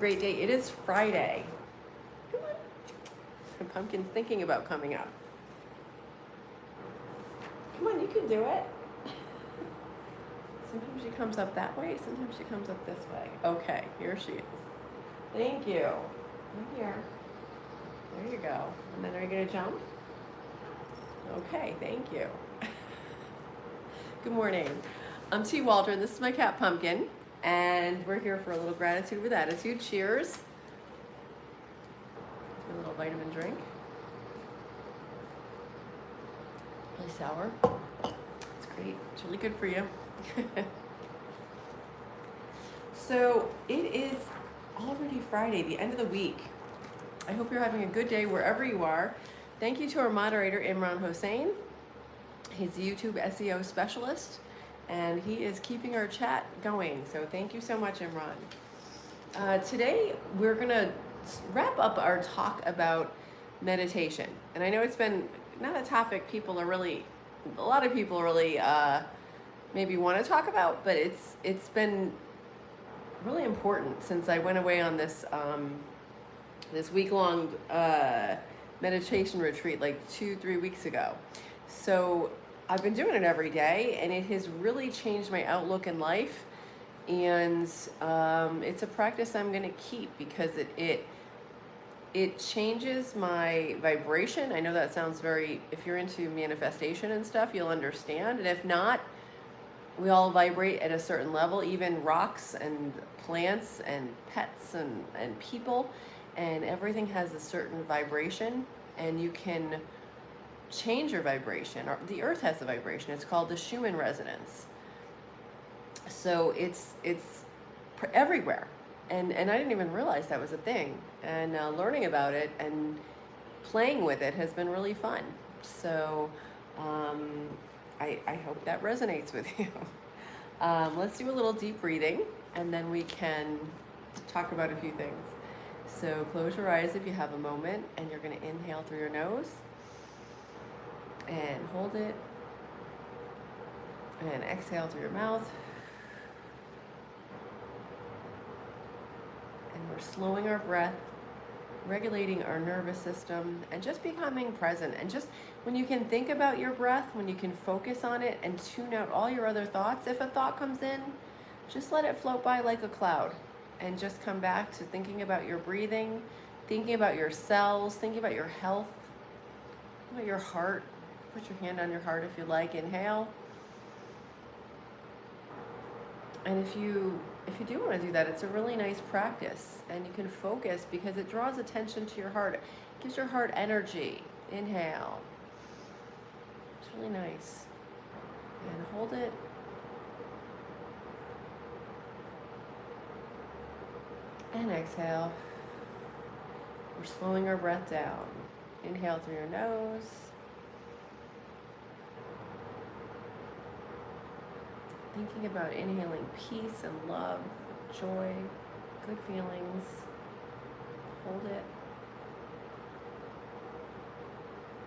Great day. It is Friday. Come on. And Pumpkin's thinking about coming up. Come on, you can do it. Sometimes she comes up that way, sometimes she comes up this way. Okay, here she is. Thank you. Right here. There you go. And then are you going to jump? Okay, thank you. Good morning. I'm T. Waldron. This is my cat Pumpkin. And we're here for a little gratitude with attitude. Cheers. A little vitamin drink. Really sour. It's great. It's really good for you. So it is already Friday, the end of the week. I hope you're having a good day wherever you are. Thank you to our moderator, Imran Hossain. He's a YouTube SEO specialist, and he is keeping our chat going. So thank you so much, Imran. Today, we're going to wrap up our talk about meditation. And I know it's been not a topic a lot of people really maybe want to talk about, but it's been really important since I went away on this this week-long meditation retreat like 2-3 weeks ago. So I've been doing it every day, and it has really changed my outlook in life. And it's a practice I'm going to keep because it changes my vibration. I know that sounds if you're into manifestation and stuff, you'll understand. And if not, we all vibrate at a certain level, even rocks and plants and pets and people, and everything has a certain vibration, and you can change your vibration. Or the earth has a vibration. It's called the Schumann resonance. So it's everywhere. And I didn't even realize that was a thing. And learning about it and playing with it has been really fun. So I hope that resonates with you. Let's do a little deep breathing, and then we can talk about a few things. So close your eyes if you have a moment, and you're going to inhale through your nose and hold it, and exhale through your mouth. And we're slowing our breath, regulating our nervous system, and just becoming present. And just when you can think about your breath, when you can focus on it and tune out all your other thoughts, if a thought comes in, just let it float by like a cloud, and just come back to thinking about your breathing, thinking about your cells, thinking about your health, about your heart. Put your hand on your heart if you like. Inhale. And if you do want to do that, it's a really nice practice, and you can focus because it draws attention to your heart. It gives your heart energy. Inhale. It's really nice. And hold it. And exhale. We're slowing our breath down. Inhale through your nose. Thinking about inhaling peace and love, joy, good feelings. Hold it.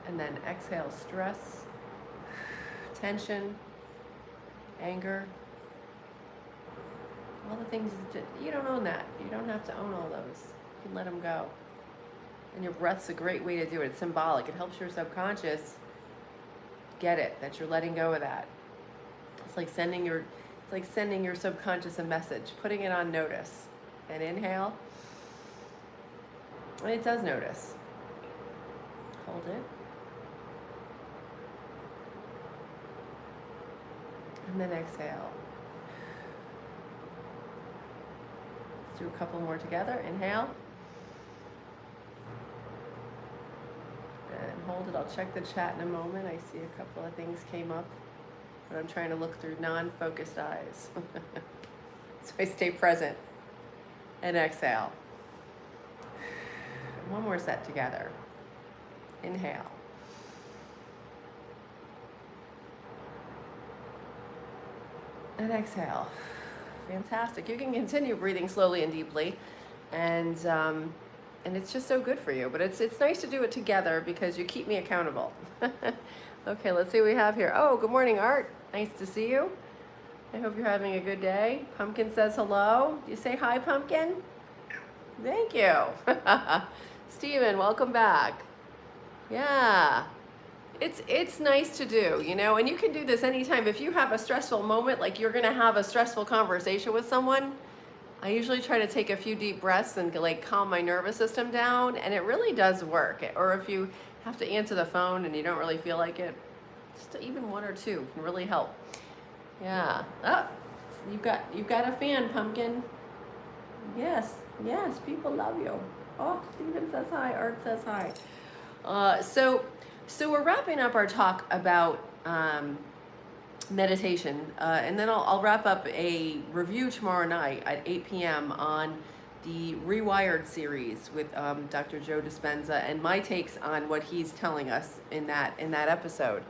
And then exhale stress, tension, anger. All the things you don't own that. You don't have to own all those. You can let them go. And your breath's a great way to do it. It's symbolic. It helps your subconscious get it, that you're letting go of that. It's like sending your subconscious a message, putting it on notice. And inhale. And it does notice. Hold it. And then exhale. Let's do a couple more together. Inhale. And hold it. I'll check the chat in a moment. I see a couple of things came up, but I'm trying to look through non-focused eyes. So I stay present. And exhale. One more set together. Inhale. And exhale. Fantastic. You can continue breathing slowly and deeply, and it's just so good for you. But it's nice to do it together because you keep me accountable. Okay, let's see what we have here. Oh, good morning, Art. Nice to see you. I hope you're having a good day. Pumpkin says hello. Do you say hi, Pumpkin? Thank you. Stephen, welcome back. Yeah. It's nice to do, you know, and you can do this anytime. If you have a stressful moment, like you're gonna have a stressful conversation with someone, I usually try to take a few deep breaths and like calm my nervous system down, and it really does work. Or if you have to answer the phone and you don't really feel like it, just even one or two can really help. Yeah. Oh, you've got a fan, Pumpkin. Yes, yes, people love you. Oh, Steven says hi. Art says hi. So we're wrapping up our talk about meditation, and then I'll wrap up a review tomorrow night at 8 p.m. on the Rewired series with Dr. Joe Dispenza and my takes on what he's telling us in that episode.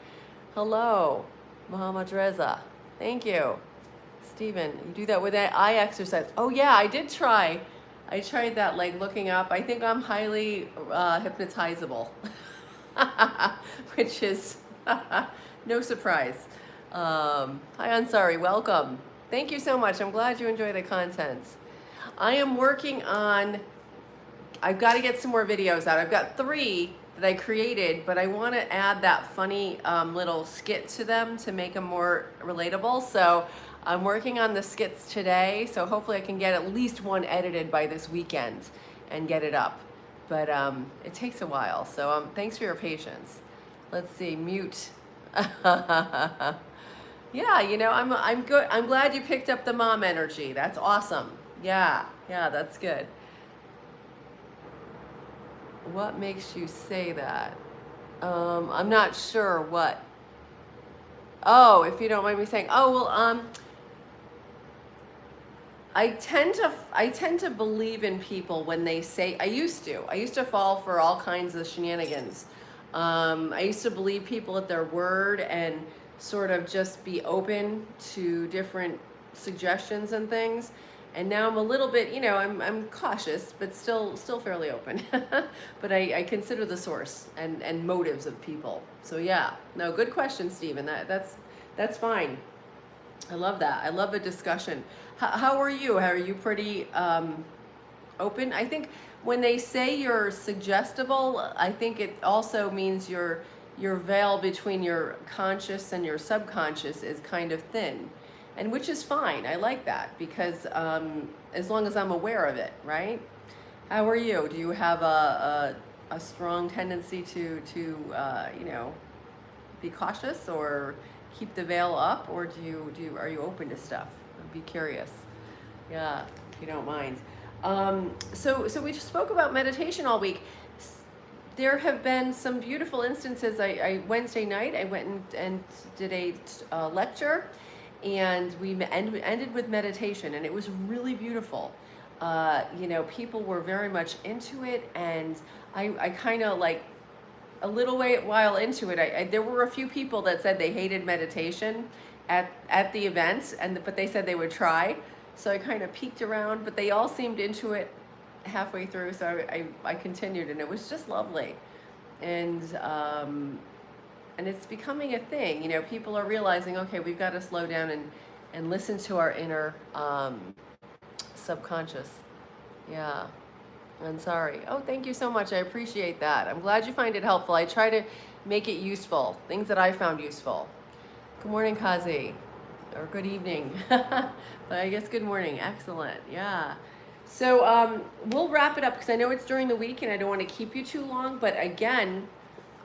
Hello, Muhammad Reza. Thank you. Stephen, you do that with that eye exercise. Oh yeah, I did try. I tried that, like looking up. I think I'm highly hypnotizable, which is no surprise. Hi, Ansari, welcome. Thank you so much. I'm glad you enjoy the content. I am working on, I've got to get some more videos out. I've got 3 that I created, but I want to add that funny little skit to them to make them more relatable. So I'm working on the skits today, so hopefully I can get at least one edited by this weekend and get it up. But it takes a while, so thanks for your patience. Let's see, mute. Yeah, you know, I'm good. I'm glad you picked up the mom energy. That's awesome. Yeah, that's good. What makes you say that? I'm not sure what. Oh, if you don't mind me saying. Oh, well, I tend to believe in people when they say, I used to fall for all kinds of shenanigans. I used to believe people at their word and sort of just be open to different suggestions and things. And now I'm a little bit, you know, I'm cautious, but still fairly open. But I consider the source and motives of people. So yeah, no, good question, Stephen. That's fine. I love that. I love a discussion. How are you? Are you pretty open? I think when they say you're suggestible, I think it also means your veil between your conscious and your subconscious is kind of thin, and which is fine. I like that because as long as I'm aware of it, right? How are you? Do you have a strong tendency to you know, be cautious or keep the veil up, or are you open to stuff? I'd be curious. Yeah, if you don't mind. So we just spoke about meditation all week. There have been some beautiful instances. Wednesday night I went and did a lecture, and we ended with meditation, and it was really beautiful. You know, people were very much into it, and I kind of like, a little while into it, there were a few people that said they hated meditation at the event, but they said they would try. So I kind of peeked around, but they all seemed into it halfway through. So I continued, and it was just lovely. And it's becoming a thing. You know, people are realizing, okay, we've got to slow down and listen to our inner subconscious. Yeah. I'm sorry. Oh, thank you so much. I appreciate that. I'm glad you find it helpful. I try to make it useful, things that I found useful. Good morning, Kazi, or good evening. But I guess good morning. Excellent. Yeah. So we'll wrap it up because I know it's during the week and I don't want to keep you too long. But again,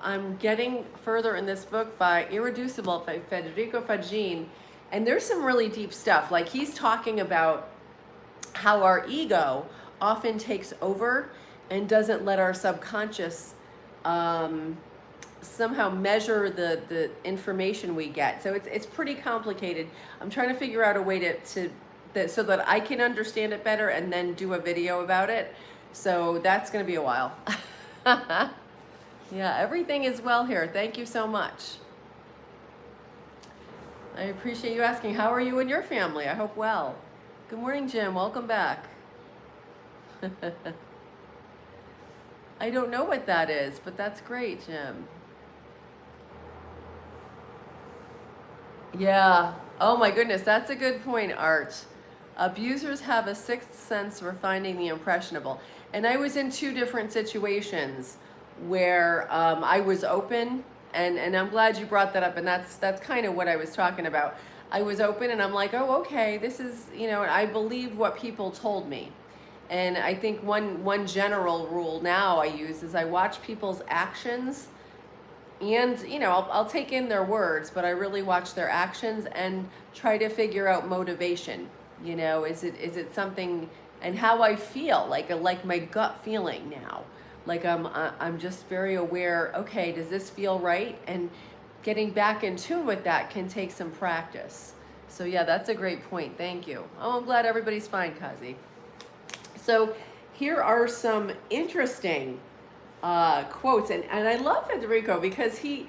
I'm getting further in this book by Irreducible by Federico Fagin. And there's some really deep stuff. Like he's talking about how our ego often takes over and doesn't let our subconscious somehow measure the information we get. So it's pretty complicated. I'm trying to figure out a way so that I can understand it better and then do a video about it. So that's going to be a while. Yeah, everything is well here. Thank you so much. I appreciate you asking. How are you and your family? I hope well. Good morning, Jim. Welcome back. I don't know what that is, but that's great, Jim. Yeah. Oh my goodness, that's a good point, Art. Abusers have a sixth sense for finding the impressionable. And I was in two different situations where I was open, and I'm glad you brought that up, and that's kind of what I was talking about. I was open and I'm like, oh, okay, this is, and I believed what people told me. And I think one general rule now I use is I watch people's actions, and I'll take in their words, but I really watch their actions and try to figure out motivation. Is it something, and how I feel, like my gut feeling now. Like I'm just very aware, okay, does this feel right? And getting back in tune with that can take some practice. So yeah, that's a great point. Thank you. Oh, I'm glad everybody's fine, Kazi. So here are some interesting quotes, and I love Federico because he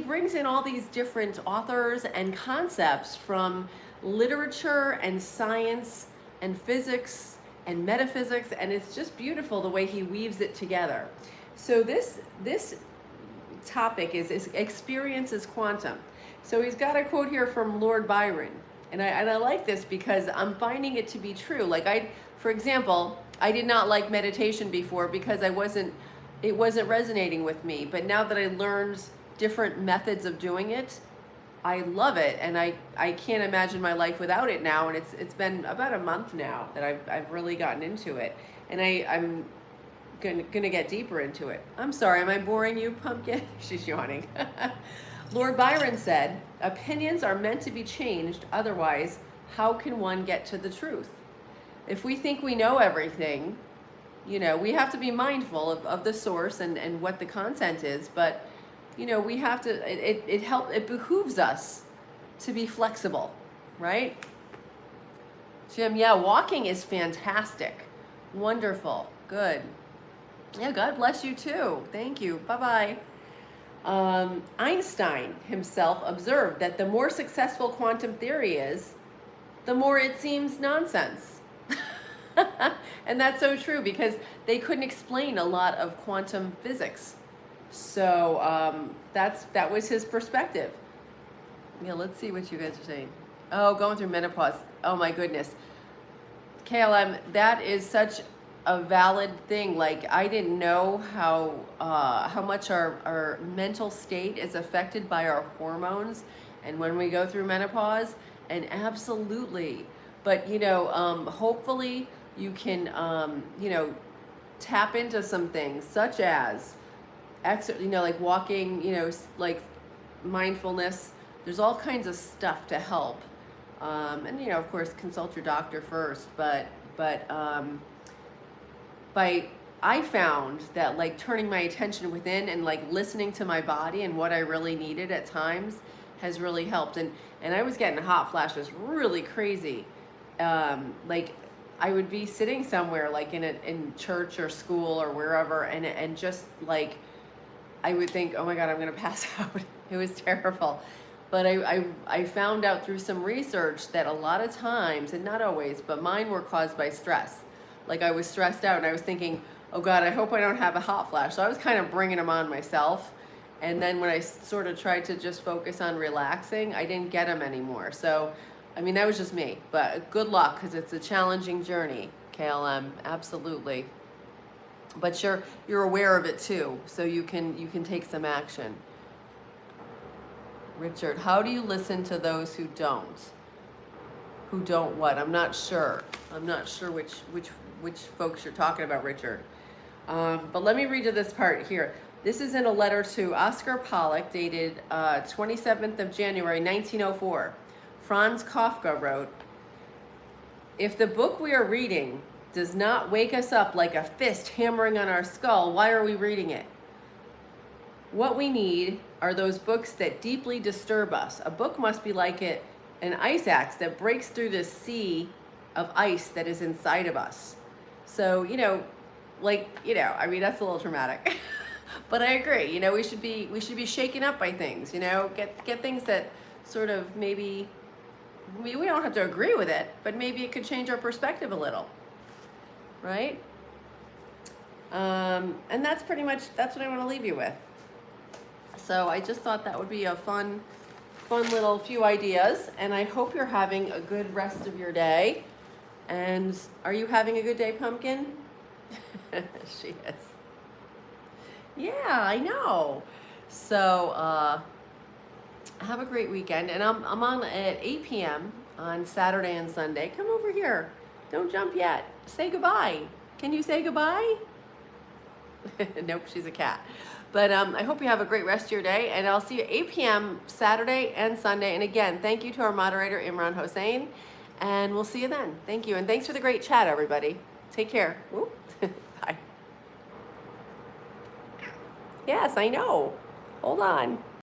brings in all these different authors and concepts from literature and science and physics and metaphysics, and it's just beautiful the way he weaves it together. So this topic is experience is quantum. So he's got a quote here from Lord Byron, and I like this because I'm finding it to be true. For example, I did not like meditation before because it wasn't resonating with me. But now that I learned different methods of doing it, I love it, and I can't imagine my life without it now. And it's been about a month now that I've really gotten into it, and I'm gonna get deeper into it. I'm sorry, am I boring you, Pumpkin? She's yawning. Lord Byron said, "Opinions are meant to be changed. Otherwise, how can one get to the truth? If we think we know everything, we have to be mindful of the source and what the content is, but we have to, it behooves us to be flexible, right?" Jim, yeah, walking is fantastic. Wonderful. Good. Yeah, God bless you too. Thank you. Bye-bye. Einstein himself observed that the more successful quantum theory is, the more it seems nonsense. And that's so true because they couldn't explain a lot of quantum physics. So that was his perspective. Yeah, let's see what you guys are saying. Oh, going through menopause. Oh my goodness. KLM, that is such a valid thing. Like, I didn't know how much our mental state is affected by our hormones and when we go through menopause, and absolutely. But hopefully you can tap into some things such as like walking, like mindfulness. There's all kinds of stuff to help. And of course consult your doctor first, but I found that like turning my attention within and like listening to my body and what I really needed at times has really helped. And I was getting hot flashes really crazy. Like I would be sitting somewhere like in church or school or wherever, and just like I would think, oh my God, I'm gonna pass out. It was terrible. But I found out through some research that a lot of times, and not always, but mine were caused by stress. Like I was stressed out and I was thinking, oh God, I hope I don't have a hot flash. So I was kind of bringing them on myself. And then when I sort of tried to just focus on relaxing, I didn't get them anymore. So, I mean, that was just me. But good luck, because it's a challenging journey, KLM, absolutely. But you're aware of it too, so you can take some action. Richard, how do you listen to those who don't? Who don't what? I'm not sure. I'm not sure which folks you're talking about, Richard. But let me read you this part here. This is in a letter to Oscar Pollock, dated 27th of January, 1904. Franz Kafka wrote, "If the book we are reading does not wake us up like a fist hammering on our skull, why are we reading it? What we need are those books that deeply disturb us. A book must be like an ice axe that breaks through the sea of ice that is inside of us." So, I mean, that's a little traumatic. But I agree, we should be shaken up by things, get things that sort of maybe we don't have to agree with it, but maybe it could change our perspective a little, right? And that's what I want to leave you with. So I just thought that would be a fun little few ideas, and I hope you're having a good rest of your day. And are you having a good day, Pumpkin? She is. Yeah, I know. So, have a great weekend. And I'm on at 8 p.m. on Saturday and Sunday. Come over here. Don't jump yet. Say goodbye. Can you say goodbye? Nope, she's a cat. But I hope you have a great rest of your day, and I'll see you at 8 p.m. Saturday and Sunday. And again, thank you to our moderator, Imran Hossain, and we'll see you then. Thank you, and thanks for the great chat, everybody. Take care. Whoop. Bye. Yes, I know. Hold on.